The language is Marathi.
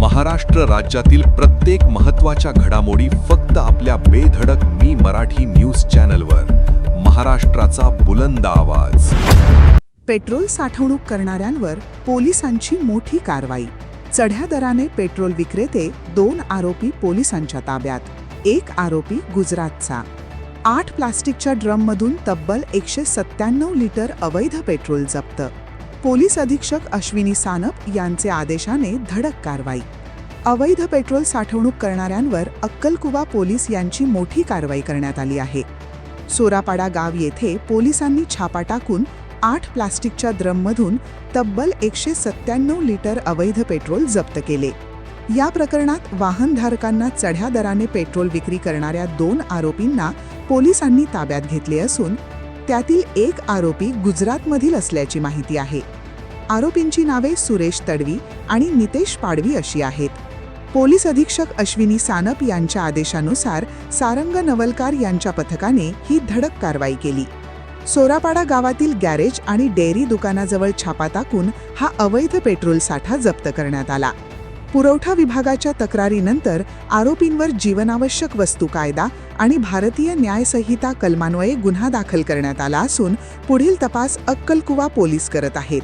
महाराष्ट्र राज्यातील प्रत्येक महत्त्वाच्या घडामोडी फक्त आपल्या बेधडक मी मराठी न्यूज चॅनलवर. महाराष्ट्राचा बुलंद आवाज. पेट्रोल साठवणूक करणाऱ्यांवर पोलिसांची मोठी कारवाई. चढ्या दराने पेट्रोल विक्रेते, 2 आरोपी पोलिसांच्या ताब्यात. 1 आरोपी गुजरातचा. 8 प्लास्टिकच्या ड्रममधून तब्बल 197 लिटर अवैध पेट्रोल जप्त. पोलीस अधीक्षक अश्विनी सानप यांचे आदेशाने धडक कारवाई. अवैध पेट्रोल साठवणूक करणाऱ्यांवर अक्कलकुवा पोलीस यांची मोठी कारवाई करण्यात आली आहे. सोरापाडा गाव येथे पोलिसांनी छापा टाकून 8 प्लास्टिकच्या ड्रममधून तब्बल 197 लिटर अवैध पेट्रोल जप्त केले. या प्रकरणात वाहनधारकांना चढ्या दराने पेट्रोल विक्री करणाऱ्या 2 आरोपींना पोलिसांनी ताब्यात घेतले असून त्यातील 1 आरोपी गुजरातमधील असल्याची माहिती आहे. आरोपींची नावे सुरेश तडवी आणि नितेश पाडवी अशी आहेत. पोलीस अधीक्षक अश्विनी सानप यांच्या आदेशानुसार सारंग नवलकार यांच्या पथकाने ही धडक कारवाई केली. सोरापाडा गावातील गॅरेज आणि डेअरी दुकानाजवळ छापा टाकून हा अवैध पेट्रोल साठा जप्त करण्यात आला. पुरवठा विभागाच्या तक्रारीनंतर आरोपींवर जीवनावश्यक वस्तू कायदा आणि भारतीय न्याय संहिता कलमान्वये गुन्हा दाखल करण्यात आला असून पुढील तपास अक्कलकुवा पोलीस करत आहेत.